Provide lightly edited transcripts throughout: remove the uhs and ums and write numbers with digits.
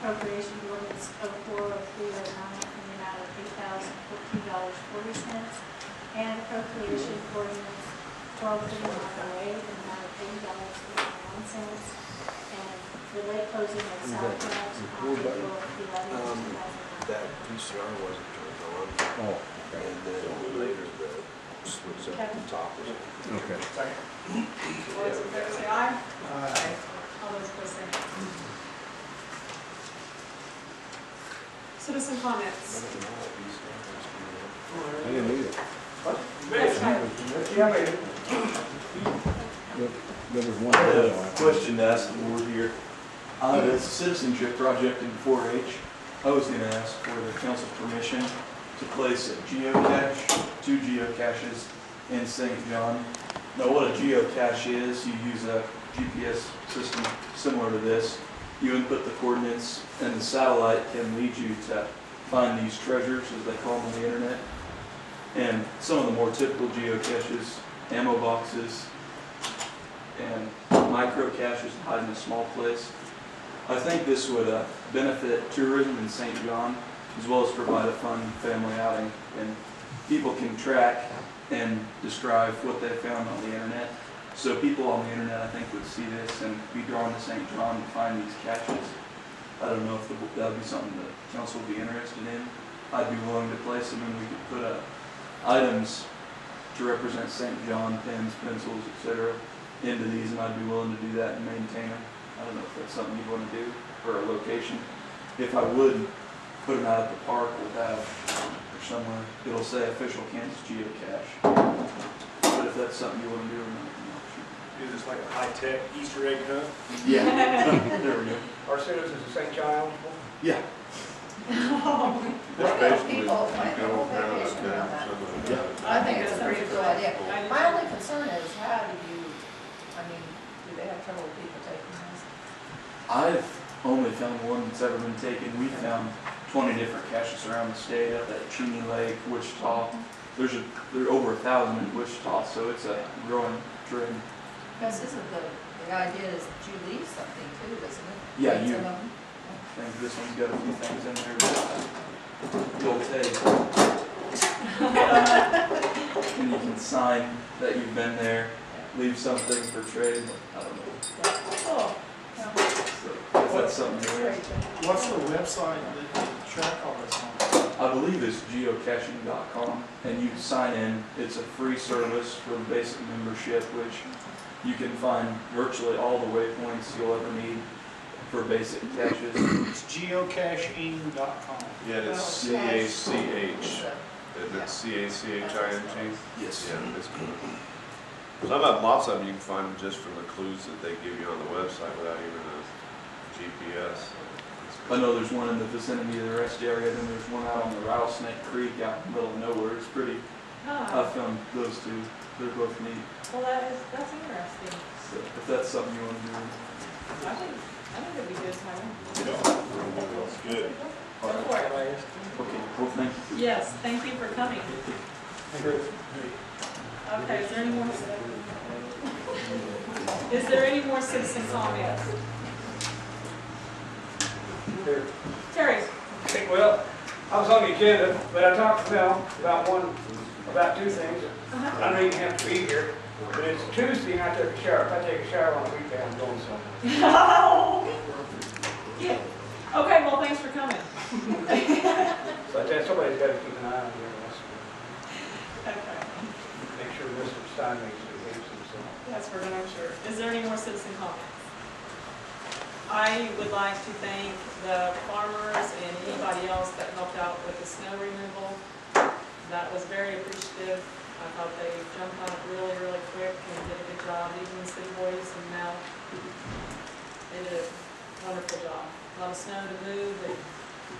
appropriation ordinance 040309 in the amount of $8,014.40, and appropriation ordinance 123908 in the amount of $80.81, and the late closing of South Labs on April 11, 2009. That PCR wasn't turned on. Oh, And then later the switch up the top was on. okay. Second. All those in favor say aye. Aye. All those opposed say no. Citizen comments. I didn't either. Yes, Tyler. There was one. I had a question to ask the board here. It's a citizenship project in 4-H. I was going to ask for the council's permission to place a geocache, 2 geocaches in St. John. Now what a geocache is, you use a GPS system similar to this. You input the coordinates and the satellite can lead you to find these treasures, as they call them on the internet. And some of the more typical geocaches, ammo boxes, and micro caches hide in a small place. I think this would benefit tourism in St. John, as well as provide a fun family outing. And people can track and describe what they found on the internet. So people on the internet, I think, would see this and be drawn to St. John to find these caches. I don't know if that would be something that the council would be interested in. I'd be willing to place them, and we could put items to represent St. John, pens, pencils, etc. into these, and I'd be willing to do that and maintain them. I don't know if that's something you'd want to do for a location. If I would put them out at the park, we'll have, or somewhere, it'll say official Kansas geocache. But if that's something you want to do or not, I'm not sure. Is this like a high-tech Easter egg hunt? Yeah. There we go. Our citizens of St. John eligible? Yeah. It's basically, you go around and Yeah. I think it's a pretty good idea. My only concern is how do you, I mean, do they have trouble with people taking this? I've only found one that's ever been taken. We found 20 different caches around the state, up at Cheney Lake, Wichita. There are over 1,000 in Wichita, so it's a growing trend. Because isn't the idea is that you leave something too, isn't it? Yeah, Some you. of them. I think this one's got a few things in there, but you'll take. And you can sign that you've been there, leave something for trade. I don't know. Oh, So if that's something you're interested in. What's the website that you track all this on? I believe it's geocaching.com, and you sign in. It's a free service for the basic membership, which you can find virtually all the waypoints you'll ever need for basic caches. It's geocaching.com. Yeah, it's C-A-C-H. It's C-A-C-H-I-N-G. Yes. Yeah, it's cool. So I've had lots of them, you can find them just from the clues that they give you on the website without even a GPS. I know there's one in the vicinity of the rest area, then there's one out on the Rattlesnake Creek out in the middle of nowhere. It's pretty, I found those two. They're both neat. Well, that's interesting. So if that's something you want to do. I think it'd be good, Tyler. That's good. Go for it. Okay, well, thank you. Yes, thank you for coming. Okay, is there any more citizen comments? Terry. Hey, well, I was on the agenda, but I talked to Mel about 2 things. I know you didn't have to be here, but it's Tuesday and I took a shower. If I take a shower on a weekday, I'm doing something. Yeah. Okay, well, thanks for coming. So I tell you, somebody's got to keep an eye on here. Okay. Make sure Mr. Steinway's behaves himself. Yes, we're gonna, I'm sure. Is there any more citizen comments? I would like to thank the farmers and anybody else that helped out with the snow removal. That was very appreciative. I thought they jumped on it really, really quick and did a good job. Even the city boys and Mel, they did a wonderful job. A lot of snow to move.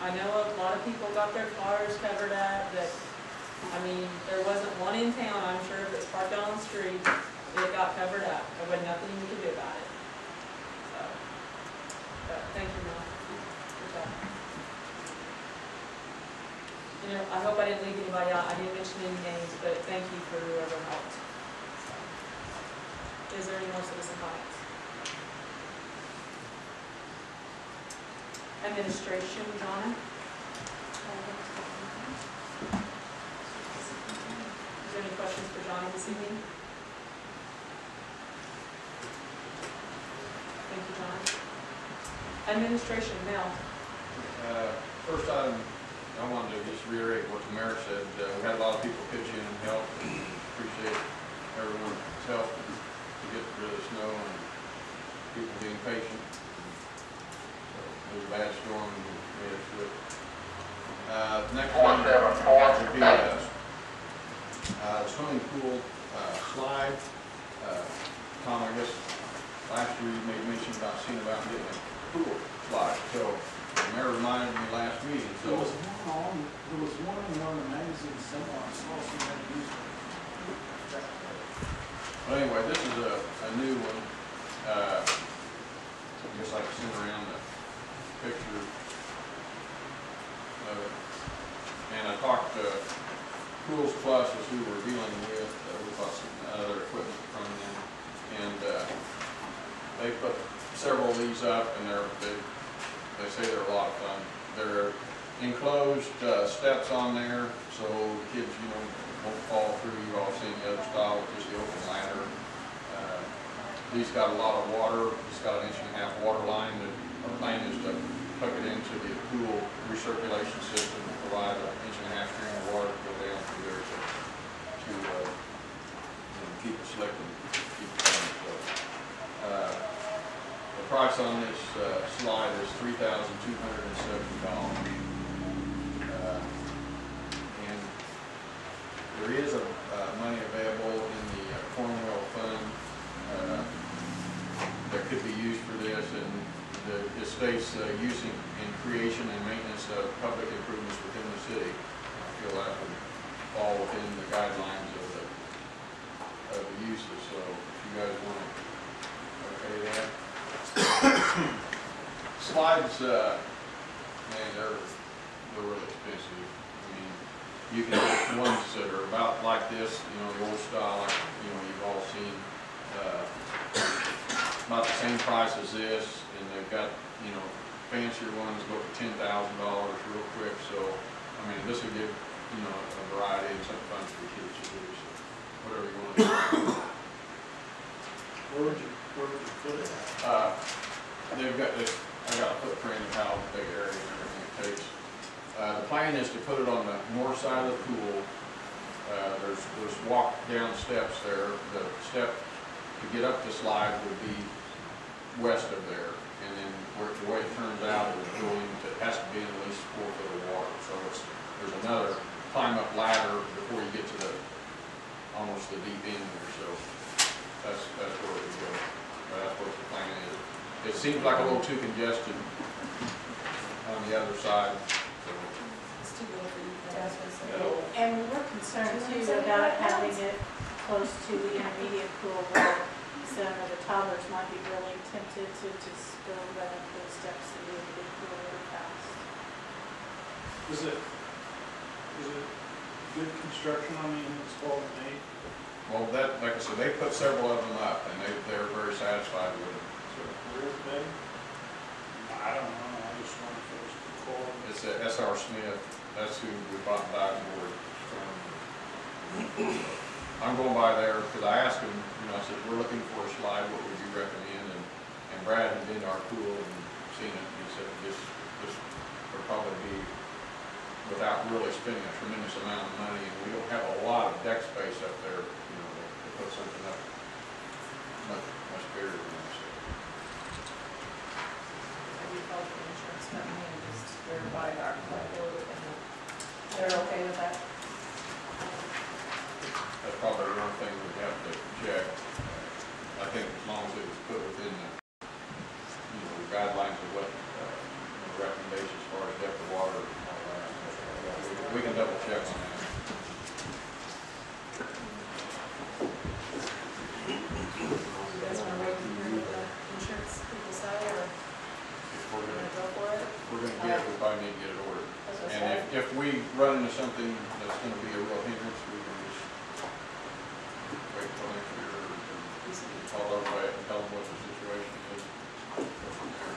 I know a lot of people got their cars covered up. I mean, there wasn't one in town, I'm sure, if it's parked out on the street, it got covered up. There was nothing you could do about it. So, but thank you, Mel. Good job. You know, I hope I didn't leave anybody out. I didn't mention any names, but thank you for whoever helped. So, is there any more citizen comments? Administration, Donna? Is there any questions for Johnny this evening? Thank you, John. Administration, Mel? First item, I wanted to just reiterate what the mayor said. We had a lot of people pitch in and help. Appreciate everyone's help to get rid of the snow and people being patient. So it was a bad storm and we made it through it. Next one would be swimming pool slide. Tom, I guess last year you made mention about seeing about getting a pool slide. So the mayor reminded me last meeting. So There was one in one of the magazines somewhere, I saw somebody use it. well, anyway, this is a new one. I guess I can send around the picture of it. And I talked to Pools Plus is who we're dealing with. We bought some other equipment from them. And they put several of these up, and they say they're a lot of fun. They're enclosed steps on there, so the kids, won't fall through. You've all seen the other style with just the open ladder. These got a lot of water. It's got an 1.5-inch water line. Our plan is to hook it into the pool recirculation system and provide an 1.5-inch stream of water to go down through there to keep it slick and keep it clean. So, the price on this slide is $3,270. And there is money available in the Cornwell Fund that could be used for this, and the state's using in creation and maintenance of public improvements within the city. I feel that would fall within the guidelines of the uses. So if you guys want to okay that. Slides, man, they're really expensive. I mean, you can get ones that are about like this, the old style, like, you've all seen, about the same price as this, and they've got, fancier ones go for $10,000 real quick. So, I mean, this would give, a variety and some fun for the kids to do. So, whatever you want to do. Where would you put it? I got a footprint of how big area and everything it takes. The plan is to put it on the north side of the pool. There's walk down steps there. The step to get up the slide would be west of there, and then the way it turns out is it has to be in at least 4 foot of water. So there's another climb up ladder before you get to almost the deep end there. So that's where it would go. That's what the plan is. It seems like a little too congested on the other side. So. It's too good for you. And we're concerned too about having it close to the intermediate pool where some of the toddlers might be really tempted to just go right up those steps and do the big pool really fast. Is it good construction? I mean, it's well made. Well, like I said, they put several of them up, and they're very satisfied with it. So. Where is it? I don't know. I just wonder if it was the core. It's a S.R. Smith. That's who we bought the diving board from. I'm going by there because I asked him, I said, we're looking for a slide, what would you recommend? And Brad had been to our pool and seen it, and he said, this would probably be, without really spending a tremendous amount of money, and we don't have a lot of deck space up there, to put something up much bigger than this. Have you called the insurance company and just verified our report, and they're okay with that? That's probably one thing we'd have to check. I think as long as it was put within the guidelines of what the recommendations as far as depth of water and all that. We can double check on that. You guys want to wait and hear what the insurance people say, or If we're you want gonna, to go for it? we're gonna get it, we probably need to get it ordered. As I And said, if we run into something that's gonna be a real hindrance, we can just wait till next year and call everybody and tell them what the situation is. Go from there.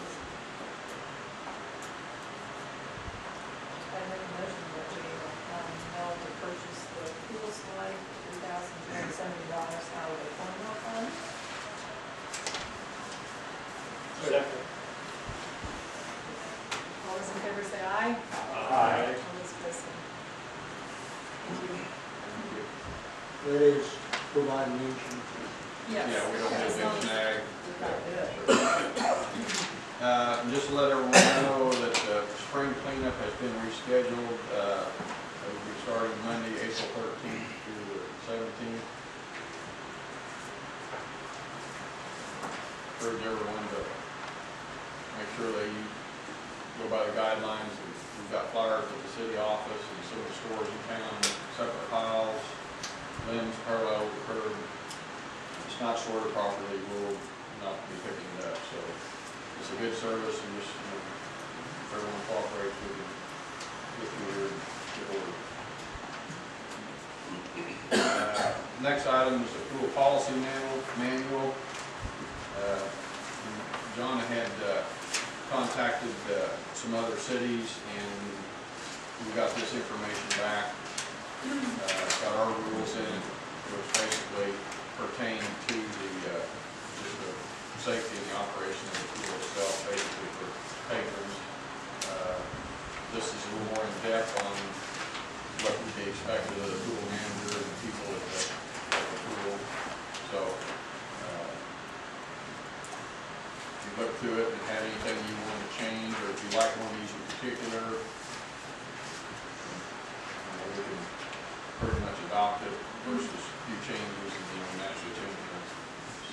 Yeah, we don't have a big snag. We've got to do it. And just to let everyone know that spring cleanup has been rescheduled. It will be starting Monday, April 13th through the 17th. Encourage everyone to make sure they go by the guidelines. We've got flyers at the city office and some of the stores in town, separate piles, limbs parallel with the curb. If it's not sorted properly, we'll not be picking it up. So it's a good service, and just, if everyone cooperates, we can get through here and get ordered. Next item is the pool policy manual. John had contacted some other cities, and we got this information back. It's got our rules in it, which basically pertain to the just the safety and the operation of the pool itself, basically for patrons. This is a little more in depth on what would be expected of the pool manager and the people at the pool. So if you look through it and had anything you want to change, or if you like one of these in particular, we can pretty much adopt it versus a few changes and actually changing the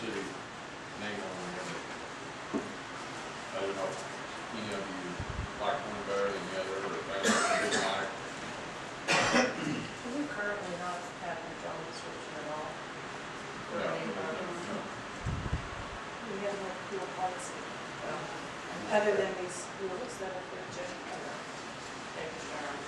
city name on it. I don't know if any of you like one better than the other, or if that's what you like. Do we currently not have a job description at all? For No. anybody? No. We have no pool policy, Well, other than these rules that are for general. taking care of.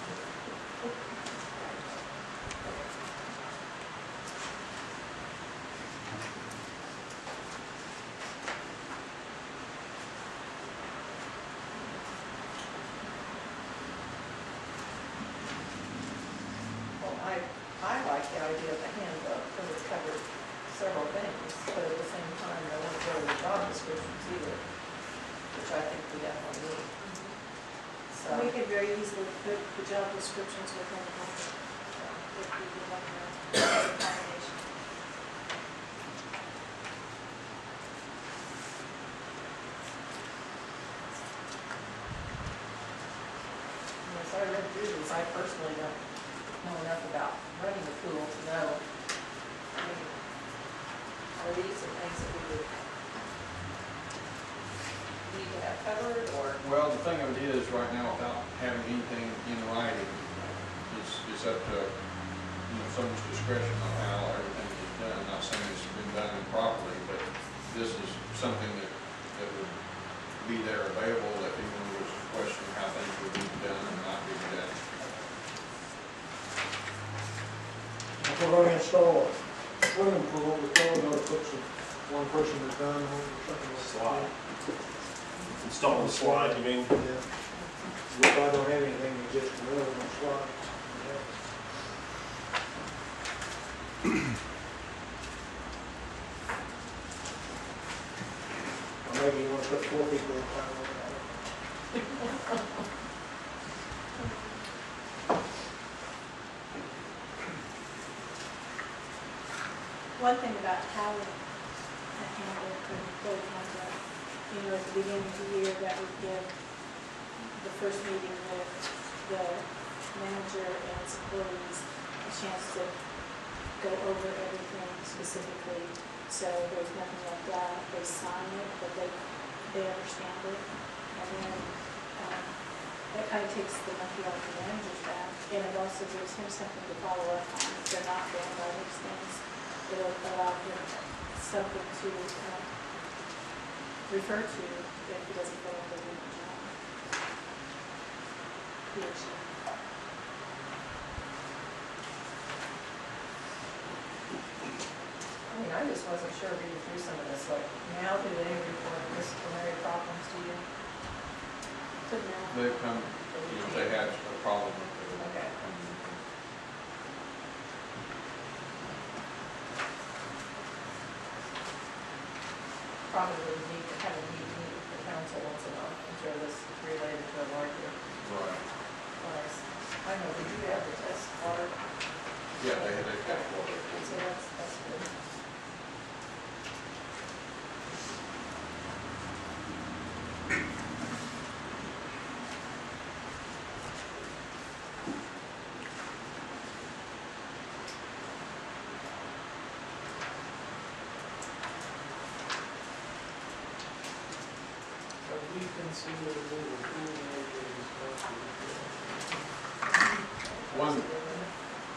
Well, I like the idea of the handbook because it's covered several things, but at the same time, I won't go with job descriptions either, which I think we definitely need. So, We could very easily put the job descriptions within the contract if we do like a combination. as I read through these, I personally don't know enough about running the pool to know. I mean, are these the things that we would need to have covered, or? Well, the thing of it is, right now, without having anything in writing, it's up to, someone's discretion on how everything is done. I'm not saying it's been done improperly, but this is something that would be there available, that people would question how things would be done and not be done. If we're going to install a swimming pool, we're probably going to put one person is done, one second is Slide. Install the slide, you mean? Yeah. If I don't have anything, you just go on the slide. Or maybe you want to put 4 people in town. One thing about having a handbook or employee handbook, at the beginning of the year, that would give the first meeting with the manager and his employees a chance to go over everything specifically. So there's nothing like that. They sign it, but they understand it. And then that kind of takes the monkey off the manager's back. And it also gives him something to follow up on. If they're not going by those things, it'll allow him something to refer to if he doesn't go into the job. He or she. I mean, I just wasn't sure reading through some of this, like, now do they report disciplinary problems to you? But now, They've come, if they had a problem with it. Okay. Probably need to have a meeting with the council once a month. I'm sure this is related to a larger Right. class. I know, did you have the test water? Yeah, they've got water. So that's good.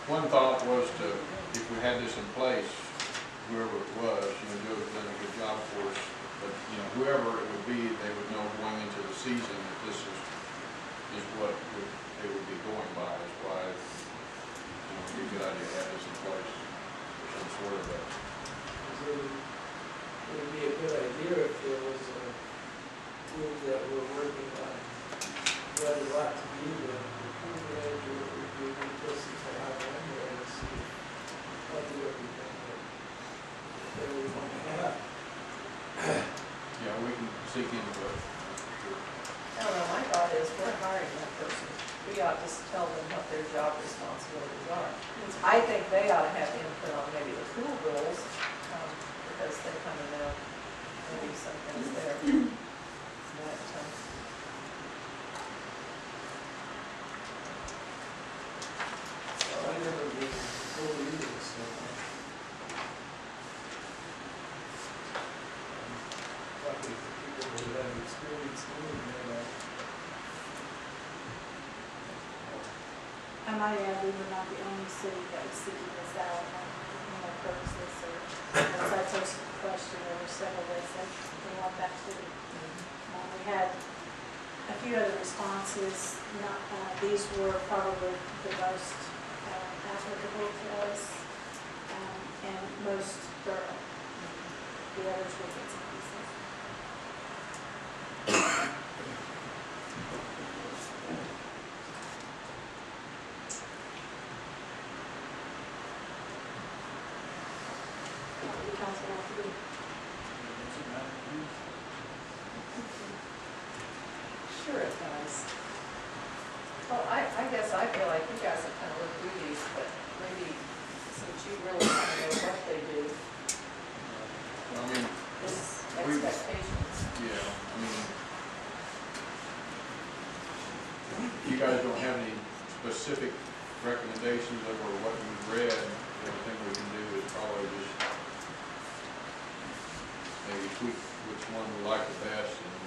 One thought was to, if we had this in place, whoever it was, Joe's done a good job for us, but, whoever it would be, they would know going into the season that this is what they would be going by, is why, it'd be a good idea to have this in place, for some sort of a. It would be a good idea if there was a group that were working on what it ought to be, the pool manager would be interested to have one there and see what do everything that we want to have. Yeah, we can seek input. I don't know, my thought is we're hiring that person. We ought to just tell them what their job responsibilities are. I think they ought to have input on maybe the pool rules, because they kind of know maybe some things there. But, I never been pool either, so. Lucky for people who have experience doing that. I might add, we were not the only city that was seeking this out, purposes, or, as I posted the question, there were several that said they want that too. We had a few other responses, these were probably the most applicable to us, and most thorough. The others were bits and pieces. sure it does. Well, I guess I feel like you guys have kind of looked through these, but maybe since you really kind of know what they do, I mean, this expectations. yeah, you guys don't have any specific recommendations over what you've read, everything we can do is probably just maybe tweak which one we like the best, and,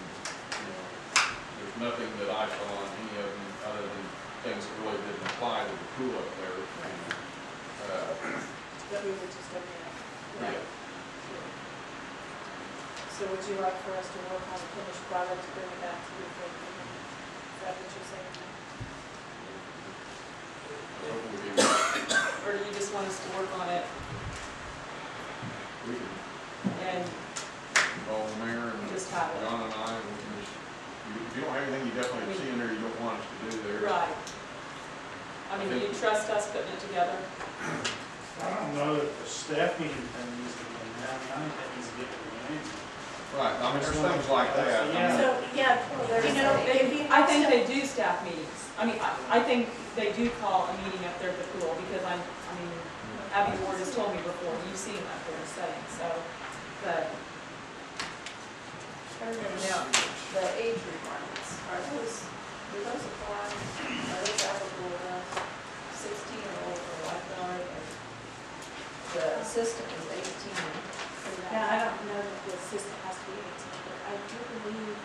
there's nothing that I saw on any of them other than things that really didn't apply to the pool up there. That we were just looking at. Yeah. So would you like for us to work on a finished product to bring it back to you for opinion? Is that what you're saying? Or do you just want us to work on it We can and call the mayor and just have it? John and I, and we can just, if you don't have anything you definitely see in there you don't want us to do there. Right. I mean, do you trust us putting it together? I don't know that the staff meeting thing needs to be done, I think that needs to get rearranged. Right, I mean, there's things like that. I mean, So, yeah, I think they do staff meetings. I mean, I think they do call a meeting up there at the pool, because Abby Ward has told me before, you've seen them up there studying, so, but. Now, the age requirements, do those apply, are those applicable enough, 16 or older lifeguard? And the assistant is 18. Now, I don't know that the assistant has to be 18, but I do believe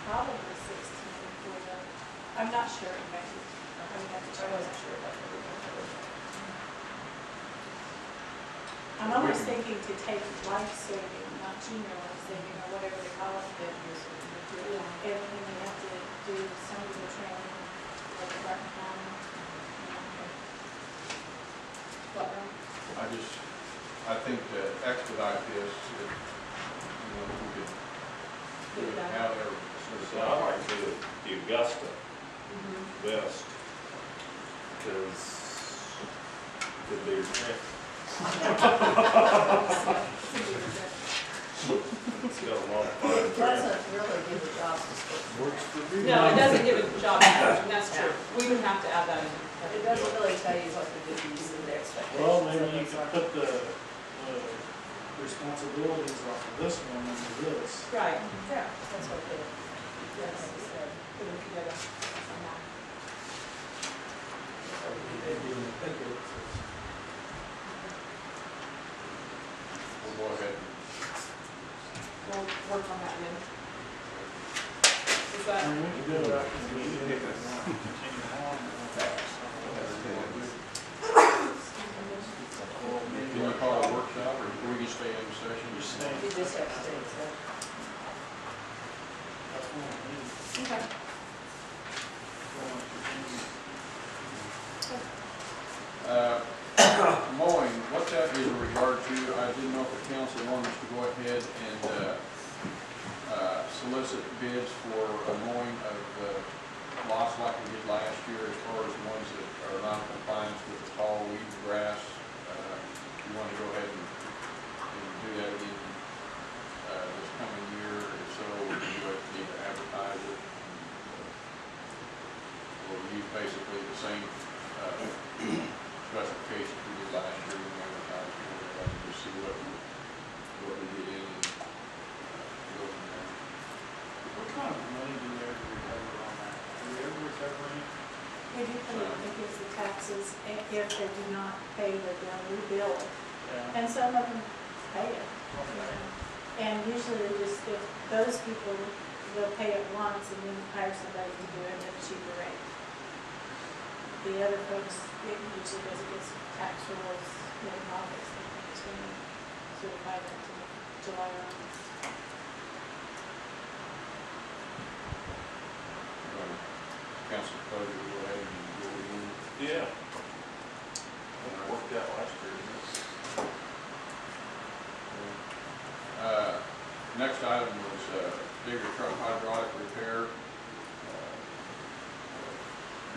probably 16 for the, I'm not sure, maybe. I would have to I check. wasn't sure about that. I'm almost thinking to take life saving, not junior life saving, or whatever they call it, that everything we have to do, some of the training, like the Barton County. I think to expedite this, we could have their. So I like to do the Augusta best, because could be it's got a lot of fun. It doesn't really give a job description. Works for me. No, it doesn't give a job description, that's true. We would have to add that in. It doesn't really tell you what the duties and the expectations. Well, maybe you could put the responsibilities off of this one into this. Right. Yeah, that's what they, Yes. said. Put them together. We'll go ahead. We'll work on that then. Is that, And we can do it after the meeting if we want to continue on. Can we call a workshop, or can we just stay in session? Just stay. You just have to stay in session. That's one of the meetings. okay. Mowing, what that is in regard to, I didn't know if the council wanted us to go ahead and solicit bids for a mowing of lots like we did last year, as far as the ones that are not in compliance with the tall weed and grass. We want to go ahead and do that again this coming year. If so, we need to advertise it. We'll use basically the same specifications we did last year when we advertised for it, and just see what we get in and go from there. What kind of money do we ever recover on that? Do we ever recover any? They do pay against the taxes if they do not pay the bill. Yeah. And some of them pay it. You know. And usually they just, if those people, they'll pay it once and then hire somebody to do it at a cheaper rate. The other folks, it usually goes against tax rules, profits, it's when they certify that to July or August. Council proposed to go ahead and go in. Yeah. It worked out last year, didn't it? Next item was digger truck hydraulic repair.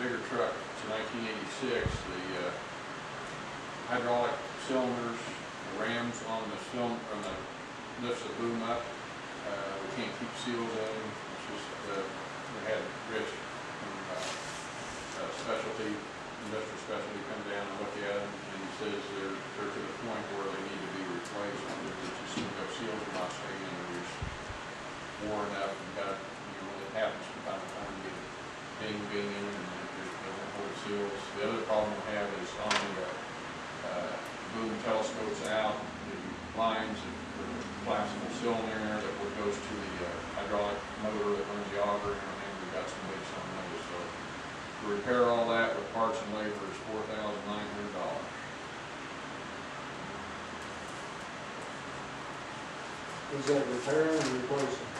Digger truck, it's 1986. The hydraulic cylinders, the rams on the lifts the boom up. We can't keep seals in. It's just we had Rich from industrial specialty come down and look at them, and he says they're to the point where they need to be replaced. There's just seals are not staying in. They're just worn up and got, it happens from time to time. You get ding in them and they won't hold seals. The other problem we have is on the boom telescopes out, the lines of the collapsible cylinder that goes to the hydraulic motor that runs the auger, and we've got some leaks on those. So to repair all that with parts and labor is $4,900. Is that repairing or replacing?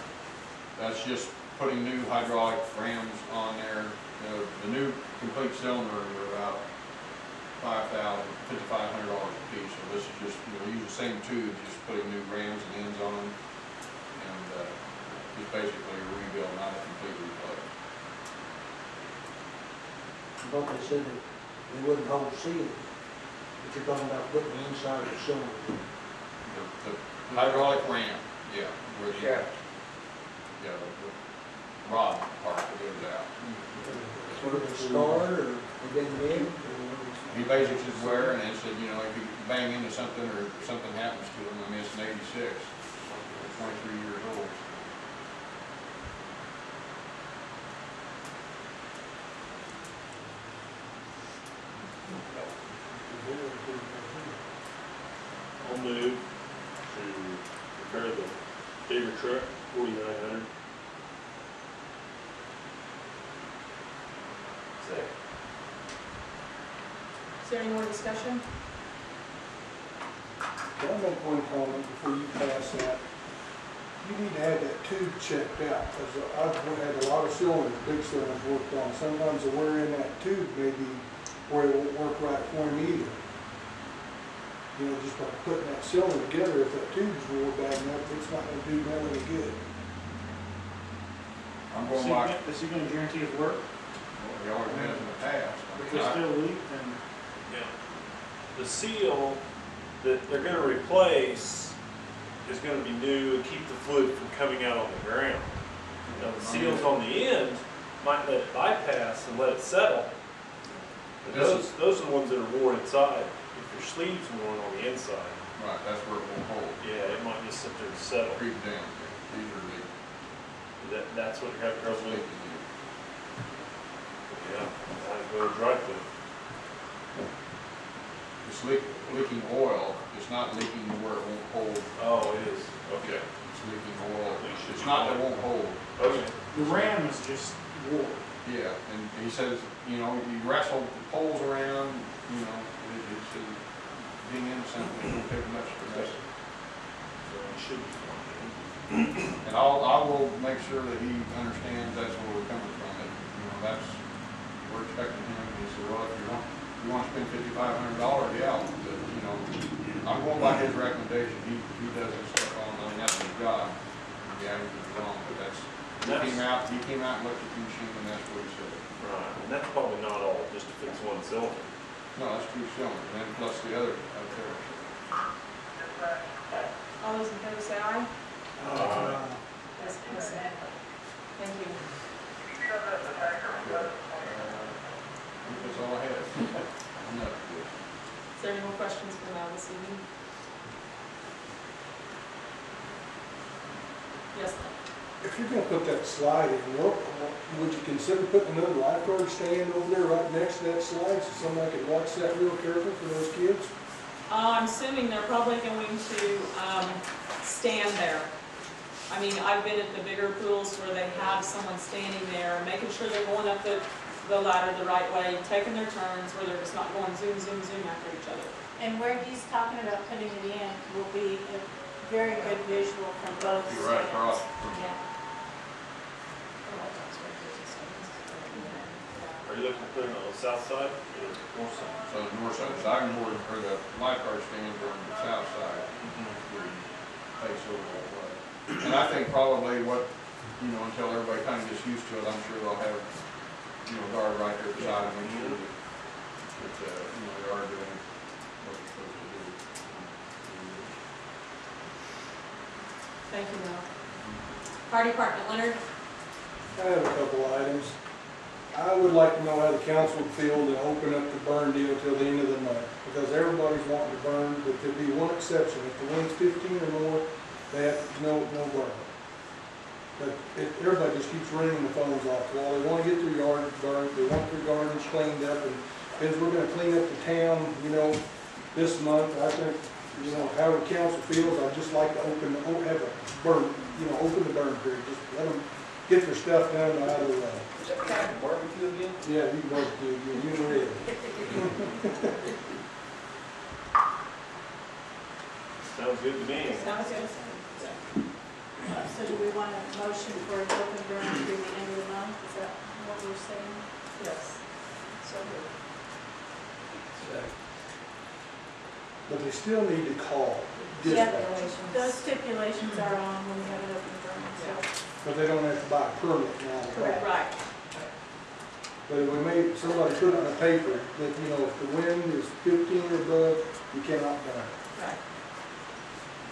That's just putting new hydraulic rams on there. The new complete cylinder are about $5,500 a piece. So this is just, use the same tubes, just putting new rams and ends on them, and just basically a rebuild, not a complete replace. I thought they said that they wouldn't hold seals, but you're talking about putting the inside of the cylinder. The hydraulic ram, yeah, where the Shaft. the rod part that goes out. Sort of scarred or been big? He basically just wear, and it said, if you bang into something or something happens to him, it's an 86, 23 years old. I'll move to repair the digger truck, 4,900. Is there any more discussion? Can I make one comment before you pass that? You need to have that tube checked out, because I've had a lot of cylinders, big cylinders worked on. Sometimes the wear in that tube may be where it won't work right for him either. Just by putting that cylinder together, if that tube's wore bad enough, it's not going to do that any good. I'm going by Is he going to guarantee his work? what we always had in the past. If it's still leak, then Yeah. The seal that they're gonna replace is gonna be new and keep the fluid from coming out on the ground. Now, the seals on the end might let it bypass and let it settle. But those are the ones that are worn inside. If your sleeve's worn on the inside, Right, that's where it won't hold. yeah, it might just sit there and settle. Creep down. These are leaking. That's what you're having trouble with. Leaking. Yeah, I go dry clean. It's leaking oil. It's not leaking where it won't hold. Oh, it is, okay. It's leaking oil. It's not that it won't hold. Okay. The ram is just war. Yeah, and he says, you know, you wrestle the poles around, you know, it's being innocent, it won't take much to mess. So it should be fine. And I will make sure that he understands that's where we're coming from, that, you know, that's, we're expecting him, he said, well, if you want to spend $5,500, yeah, but, you know, I'm going by his recommendation, he does his stuff on, I mean, that's his job. Yeah, he's wrong, but he came out and looked at the machine, and that's what he said. Right, and that's probably not all, just to fix one cylinder. No, that's 2 cylinders, and then plus the other up there. All those in favor say aye. Yes, yes, ma'am. Thank you. That's all I had. No. Is there any more questions for Mal this evening? Yes, ma'am. If you're gonna put that slide in, would you consider putting another lifeguard stand over there right next to that slide so somebody could watch that real careful for those kids? I'm assuming they're probably going to stand there. I mean, I've been at the bigger pools where they have someone standing there, making sure they're going up the ladder the right way, taking their turns, where they're just not going zoom, zoom, zoom after each other. And where he's talking about putting it in will be a very good visual from both You're right stands. across. Yeah. Are you looking to put it on the south side or the north side? So the north side, so I can more, or the lifeguard stands are on the south side, where you face over that way. And I think probably what, you know, until everybody kind of gets used to it, I'm sure they'll have, you know, guard right there beside them, and sure that, you know, they are doing what they're supposed to do. Thank you, Mel. Fire Department, Leonard? I have a couple items. I would like to know how the council would feel to open up the burn deal till the end of the month, because everybody's wanting to burn, but there'd be one exception. If the wind's 15 or more, they have no burn. But everybody just keeps ringing the phones off. Well, they want to get their yard burned, they want their gardens cleaned up, and as we're going to clean up the town, you know, this month, I think, you know, however council feels, I'd just like to have a burn, you know, open the burn period. Just let them get their stuff done and out of the way. Barbecue again? Yeah, you can barbecue again, you can read it. Sounds good to me. Sounds good. So do we want a motion for an open burn through the end of the month? Is that what we're saying? Yes. So But they still need to call Yeah, dispatch. those stipulations are on when we have an open burn, so. But they don't have to buy a permit now. Correct. Right. But we made, somebody put it on the paper that, you know, if the wind is 15 or above, you cannot burn. Right.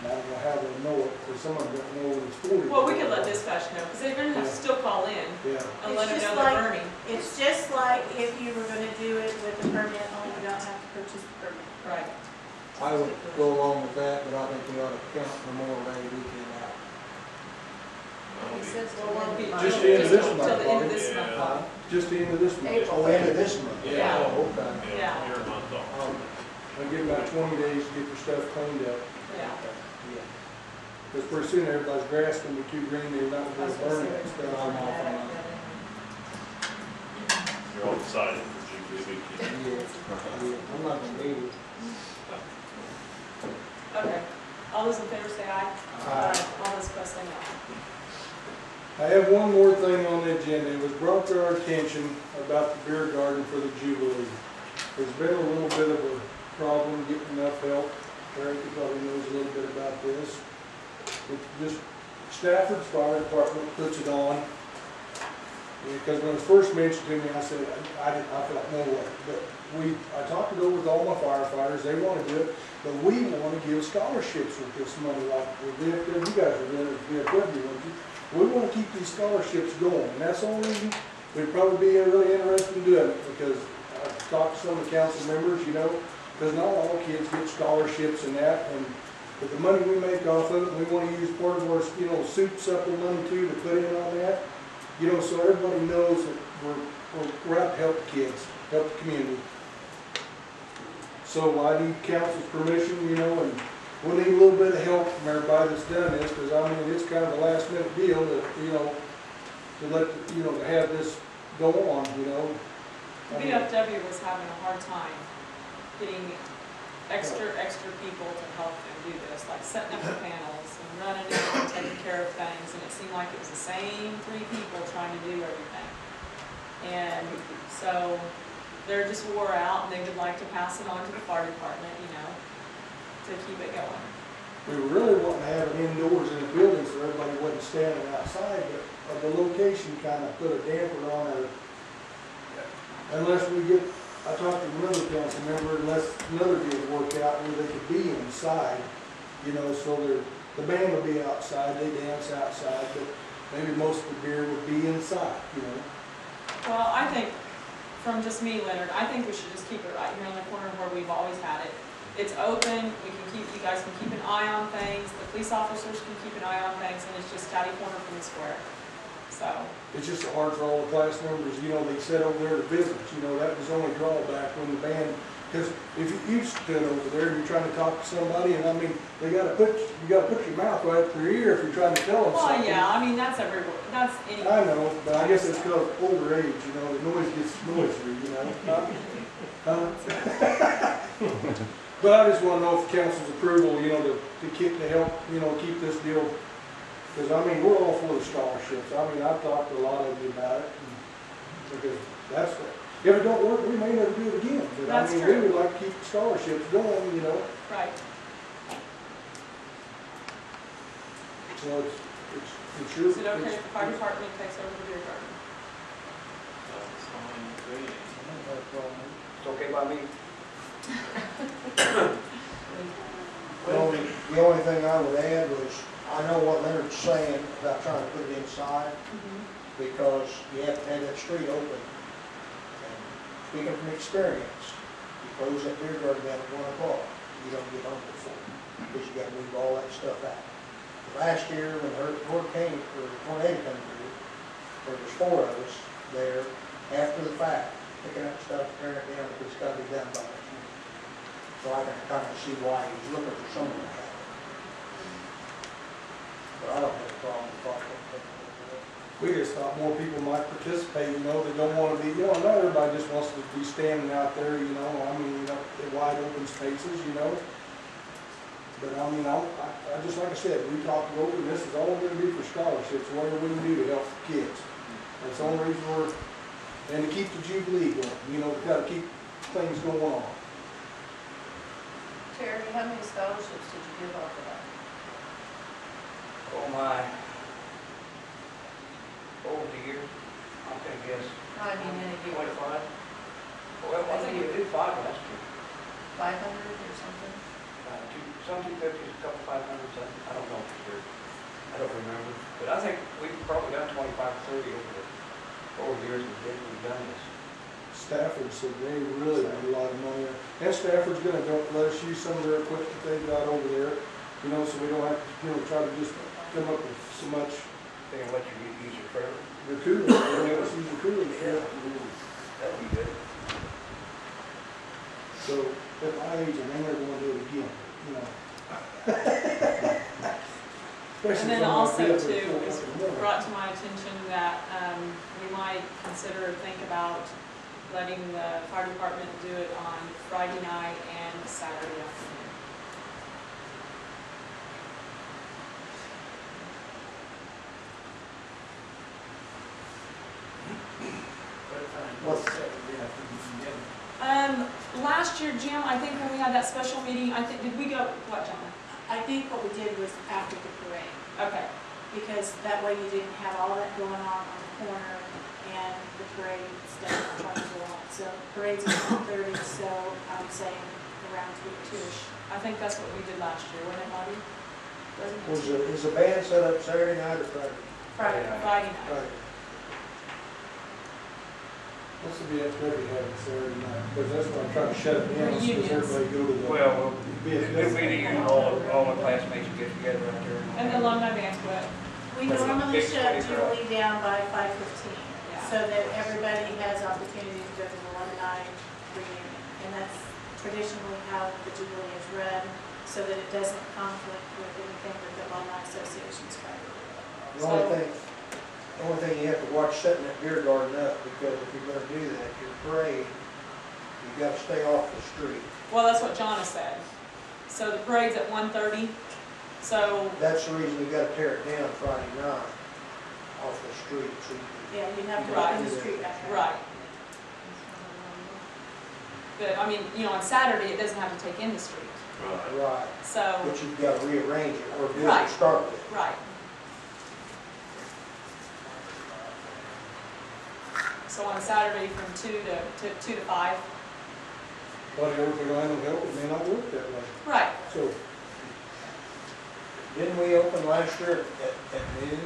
And I don't know how they know it, because some of them don't know when it's 40. Well, we could let dispatch know, because they're going to have to still call in Yeah. and let them It's know just they're like- burning. It's just like if you were gonna do it with a permit, only you don't have to purchase the permit. Right. I would go along with that, but I think we ought to count Memorial Day weekend out. He says, Well, we'll be. Just the end of this month, Till the end of this Yeah. month. Huh? Just the end of this month. April. Oh, end of this month? Yeah. Oh, okay. Yeah. You're a month off. They give about 20 days to get their stuff cleaned up. Yeah. Yeah. Because pretty soon everybody's grass gonna be too green, they're not gonna burn it and I'm stuff. off on that. You're all excited for Jubilee weekend. Yeah, I'm not gonna need it. Okay. All those in favor say aye. Aye. All those opposed say no. I have one more thing on the agenda. It was brought to our attention about the beer garden for the Jubilee. There's been a little bit of a problem getting enough help. Eric probably knows a little bit about this. It's just Stafford's Fire Department puts it on. Because when it was first mentioned to me, I said, I thought, no way. But I talked it over with all my firefighters. They want to do it. But we want to give scholarships with this money, like you guys are doing it, VFW, won't you? We want to keep these scholarships going, and that's the only reason we'd probably be really interested in doing it, because I've talked to some of the council members, you know, because not all kids get scholarships and that, and but the money we make off of it, we want to use part of our, you know, soup supple money too to put in on that, you know, so everybody knows that we're out to help the kids, help the community. So I need council's permission, you know, and we'll need a little bit of help from everybody that's done this, because I mean, it's kind of a last minute deal that, you know, to let, you know, to have this go on, you know. The VFW was having a hard time getting extra people to help them do this, like setting up the panels and running it and taking care of things, and it seemed like it was the same 3 people trying to do everything. And so they're just wore out, and they would like to pass it on to the fire department, you know, to keep it going. We were really wanting to have it indoors in the building so everybody wasn't standing outside, but the location kind of put a damper on our, unless we get, I talked to another council member, unless another deal work out where they could be inside, you know, so the band will be outside, they dance outside, but maybe most of the beer would be inside, you know. Well, I think, from just me, Leonard, I think we should just keep it right here in the corner where we've always had it. It's open, we can keep, you guys can keep an eye on things, the police officers can keep an eye on things, and it's just catty corner from the square. So. It's just hard for all the class members, you know, they sit over there to business, you know, that was the only drawback when the band, because if you stood over there and you're trying to talk to somebody, and I mean, you gotta put your mouth right up their ear if you're trying to tell them something. Well, yeah, I mean, that's everywhere, that's any. I know, but I guess it's because of older age, you know, the noise gets noisier, you know. But I just wanna know if council's approval, you know, to help, you know, keep this deal. Because, I mean, we're all for the scholarships. I mean, I've talked to a lot of you about it. Because that's, if it don't work, we may never do it again. But That's I mean, true. we would like to keep the scholarships going, you know. Right. So it's your. Is it okay if the fire department takes over the beer garden? It's okay by me. The only thing I would add was, I know what Leonard's saying about trying to put it inside, because you have to have that street open. And speaking from experience, you close that beer garden down at 1 o'clock, you don't get home before, because you gotta move all that stuff out. Last year, when the hurricane, or tornado came through, there was 4 of us there after the fact, picking up stuff, tearing it down, because it's gotta be done by us. So I can kind of see why he's looking for someone to have it. But I don't have a problem with talking. We just thought more people might participate, you know, they don't want to be, you know, not everybody just wants to be standing out there, you know, I mean, you know, in wide open spaces, you know. But I mean, I just, like I said, we talked over, this is all we're gonna do for scholarships, whatever we can do to help the kids. That's the only reason and to keep the Jubilee going, you know, we've got to keep things going on. Terry, how many scholarships did you give off of that? Oh my. Over the years, I think guess I mean, in a year, 25. Well, I think we did 5 last year. 500 or something? Some 250s, a couple 500s, I don't know for sure. I don't remember. But I think we've probably done 25 or 30 over the years we've done this. Stafford said they really made a lot of money. And Stafford's gonna let us use some of their equipment they've got over there, you know, so we don't have to, you know, try to just come up with so much. They're gonna let you use your trailer. The cooler, they're gonna let us use the cooler. Yeah. That'd be good. So at my age, I ain't never gonna do it again, you know. And then also too, it was brought to my attention that we might consider or think about letting the fire department do it on Friday night and Saturday afternoon. Last year, Jim, I think when we had that special meeting, did we go, what, John? I think what we did was after the parade, Okay. because that way you didn't have all that going on the corner and the parade stuff trying to go on. So parade's at 1:30, so I'm saying around 2-ish. I think that's what we did last year, wasn't it, Marty? Wasn't it? Is the band set up Saturday night or Friday? Friday night. Friday. What's the VFW having Saturday night? Because that's what I'm trying to shut it down, so Reunions. everybody go to the. Well, VFW. it'll be the usual, all the classmates get together out there. And the alumni banquet. We That's a normally big shut 20 crowd. Jubilee down by 5:15, Yeah. so that everybody has opportunity to go to the alumni reunion. And that's traditionally how the Jubilee is run, so that it doesn't conflict with anything that the alumni associations try to do. The only thing, The only thing you have to watch setting that beer garden up, because if you're gonna do that, your parade, you gotta stay off the street. Well, that's what John has said. So the parade's at 1:30, so, That's the reason you gotta tear it down Friday night off the street, so you Yeah, you have to Right. ride the street back there. right. But, I mean, you know, on Saturday, it doesn't have to take in the street, Right. can, right, so, but you've gotta rearrange it or do it Right. to start with. right. So on Saturday from 2 to 5, But everything I don't help, it may not work that way. right. So, Didn't we open last year at noon?